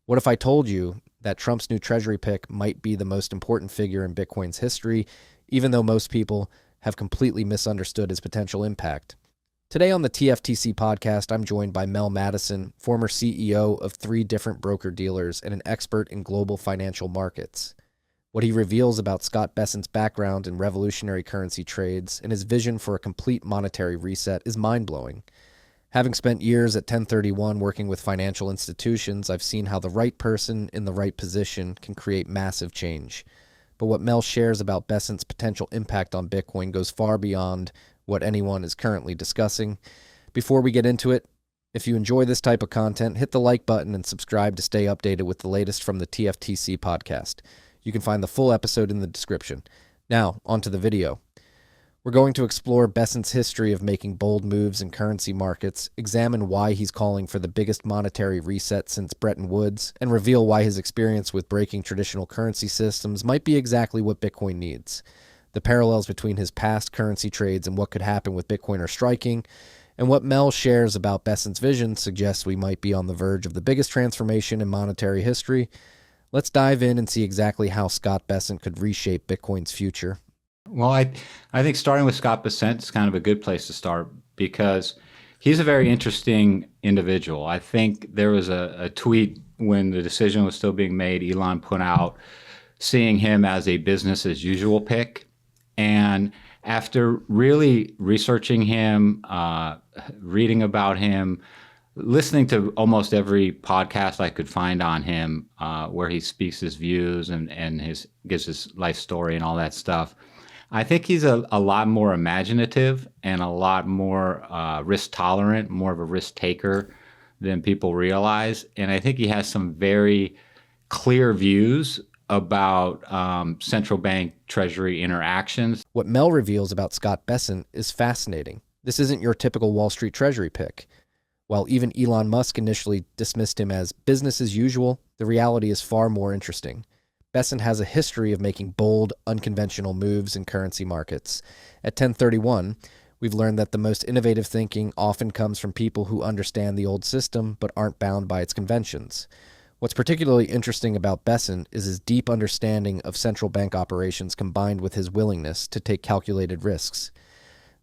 What if I told you that Trump's new Treasury pick might be the most important figure in Bitcoin's history, even though most people have completely misunderstood his potential impact? Today on the TFTC podcast, I'm joined by Mel Mattison, former CEO of 3 different broker-dealers and an expert in global financial markets. What he reveals about Scott Bessent's background in revolutionary currency trades and his vision for a complete monetary reset is mind-blowing. Having spent years at 1031 working with financial institutions, I've seen how the right person in the right position can create massive change. But what Mel shares about Bessent's potential impact on Bitcoin goes far beyond what anyone is currently discussing. Before we get into it, if you enjoy this type of content, hit the like button and subscribe to stay updated with the latest from the TFTC podcast. You can find the full episode in the description. Now, onto the video. We're going to explore Bessent's history of making bold moves in currency markets, examine why he's calling for the biggest monetary reset since Bretton Woods, and reveal why his experience with breaking traditional currency systems might be exactly what Bitcoin needs. The parallels between his past currency trades and what could happen with Bitcoin are striking, and what Mel shares about Bessent's vision suggests we might be on the verge of the biggest transformation in monetary history. Let's dive in and see exactly how Scott Bessent could reshape Bitcoin's future. Well, I think starting with Scott Bessent is kind of a good place to start because he's a very interesting individual. I think there was a tweet when the decision was still being made, Elon put out, seeing him as a business as usual pick. And after really researching him, reading about him, listening to almost every podcast I could find on him where he speaks his views and gives his life story and all that stuff, I think he's a lot more imaginative and a lot more risk tolerant, more of a risk taker than people realize. And I think he has some very clear views about central bank treasury interactions. What Mel reveals about Scott Bessent is fascinating. This isn't your typical Wall Street treasury pick. While even Elon Musk initially dismissed him as business as usual, the reality is far more interesting. Bessent has a history of making bold, unconventional moves in currency markets. At 1031, we've learned that the most innovative thinking often comes from people who understand the old system but aren't bound by its conventions. What's particularly interesting about Bessent is his deep understanding of central bank operations combined with his willingness to take calculated risks.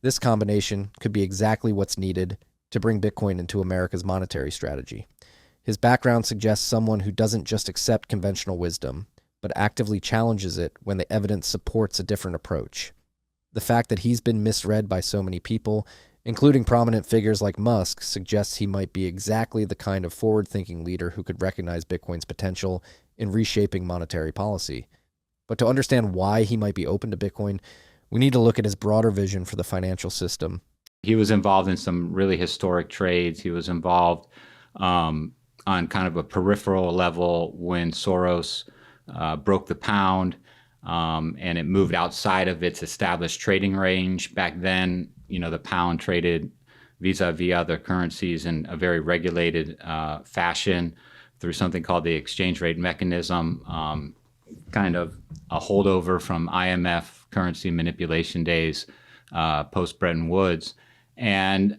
This combination could be exactly what's needed to bring Bitcoin into America's monetary strategy. His background suggests someone who doesn't just accept conventional wisdom, but actively challenges it when the evidence supports a different approach. The fact that he's been misread by so many people, including prominent figures like Musk, suggests he might be exactly the kind of forward-thinking leader who could recognize Bitcoin's potential in reshaping monetary policy. But to understand why he might be open to Bitcoin, we need to look at his broader vision for the financial system. He was involved in some really historic trades. He was involved on kind of a peripheral level when Soros broke the pound and it moved outside of its established trading range. Back then, the pound traded vis-a-vis other currencies in a very regulated fashion through something called the exchange rate mechanism, kind of a holdover from IMF currency manipulation days post Bretton Woods. And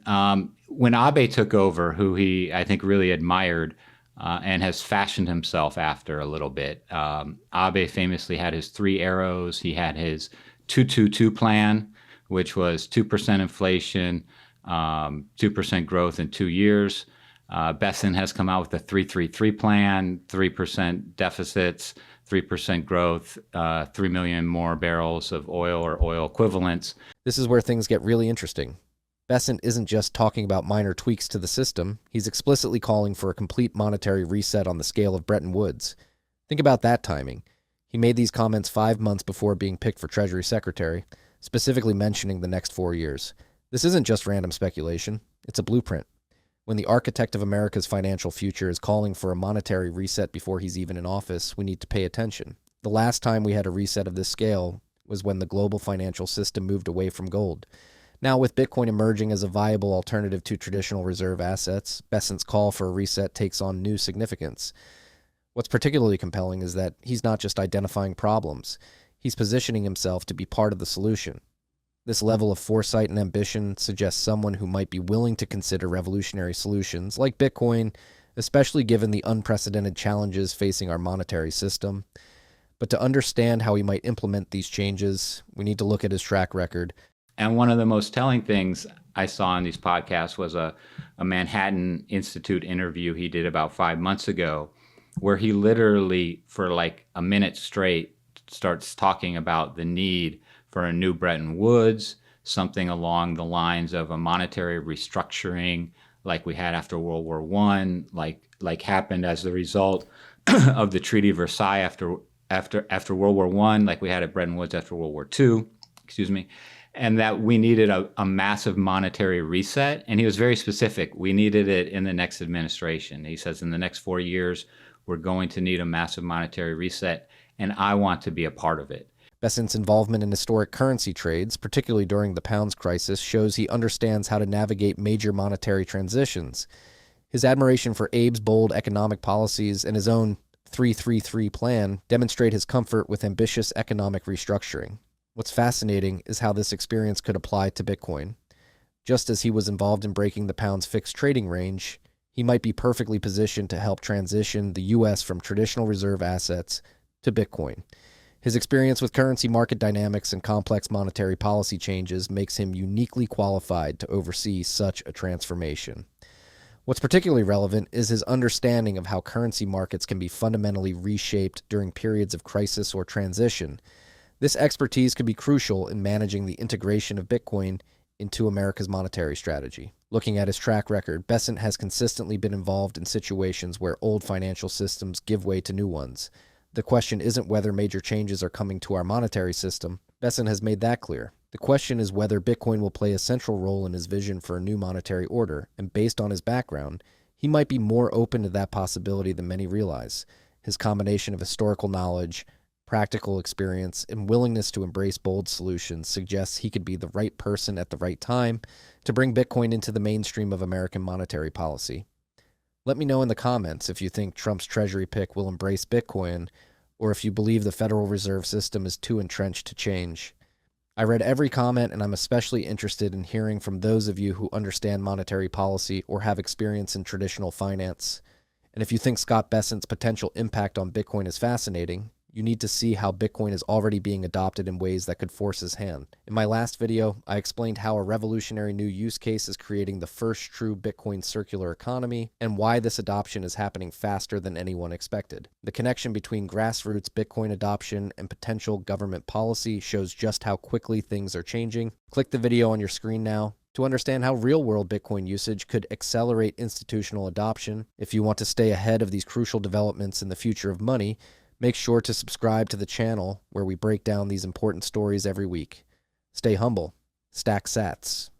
when Abe took over, who he, I think, really admired, and has fashioned himself after a little bit. Abe famously had his 3 arrows. He had his 2-2-2 plan, which was 2% inflation, 2% growth in 2 years. Bessent has come out with a 3-3-3 plan, 3% deficits, 3% growth, 3 million more barrels of oil or oil equivalents. This is where things get really interesting. Bessent isn't just talking about minor tweaks to the system, he's explicitly calling for a complete monetary reset on the scale of Bretton Woods. Think about that timing. He made these comments 5 months before being picked for Treasury Secretary, specifically mentioning the next 4 years. This isn't just random speculation, it's a blueprint. When the architect of America's financial future is calling for a monetary reset before he's even in office, we need to pay attention. The last time we had a reset of this scale was when the global financial system moved away from gold. Now, with Bitcoin emerging as a viable alternative to traditional reserve assets, Bessent's call for a reset takes on new significance. What's particularly compelling is that he's not just identifying problems, he's positioning himself to be part of the solution. This level of foresight and ambition suggests someone who might be willing to consider revolutionary solutions like Bitcoin especially given the unprecedented challenges facing our monetary system. But to understand how he might implement these changes, we need to look at his track record. And one of the most telling things I saw in these podcasts was a Manhattan Institute interview he did about 5 months ago, where he literally, for like a minute straight, starts talking about the need for a new Bretton Woods, something along the lines of a monetary restructuring like we had after World War I, like happened as the result of the Treaty of Versailles after World War I, like we had at Bretton Woods after World War II, and that we needed a massive monetary reset. And he was very specific. We needed it in the next administration. He says in the next 4 years, we're going to need a massive monetary reset, and I want to be a part of it. Bessent's involvement in historic currency trades, particularly during the pounds crisis, shows he understands how to navigate major monetary transitions. His admiration for Abe's bold economic policies and his own 3-3-3 plan demonstrate his comfort with ambitious economic restructuring. What's fascinating is how this experience could apply to Bitcoin. Just as he was involved in breaking the pound's fixed trading range, he might be perfectly positioned to help transition the U.S. from traditional reserve assets to Bitcoin. His experience with currency market dynamics and complex monetary policy changes makes him uniquely qualified to oversee such a transformation. What's particularly relevant is his understanding of how currency markets can be fundamentally reshaped during periods of crisis or transition. This expertise could be crucial in managing the integration of Bitcoin into America's monetary strategy. Looking at his track record, Bessent has consistently been involved in situations where old financial systems give way to new ones. The question isn't whether major changes are coming to our monetary system. Bessent has made that clear. The question is whether Bitcoin will play a central role in his vision for a new monetary order, and based on his background, he might be more open to that possibility than many realize. His combination of historical knowledge, practical experience, and willingness to embrace bold solutions suggests he could be the right person at the right time to bring Bitcoin into the mainstream of American monetary policy. Let me know in the comments if you think Trump's Treasury pick will embrace Bitcoin, or if you believe the Federal Reserve System is too entrenched to change. I read every comment, and I'm especially interested in hearing from those of you who understand monetary policy or have experience in traditional finance. And if you think Scott Bessent's potential impact on Bitcoin is fascinating, you need to see how Bitcoin is already being adopted in ways that could force his hand. In my last video, I explained how a revolutionary new use case is creating the first true Bitcoin circular economy, and why this adoption is happening faster than anyone expected. The connection between grassroots Bitcoin adoption and potential government policy shows just how quickly things are changing. Click the video on your screen now to understand how real-world Bitcoin usage could accelerate institutional adoption. If you want to stay ahead of these crucial developments in the future of money, make sure to subscribe to the channel where we break down these important stories every week. Stay humble. Stack sats.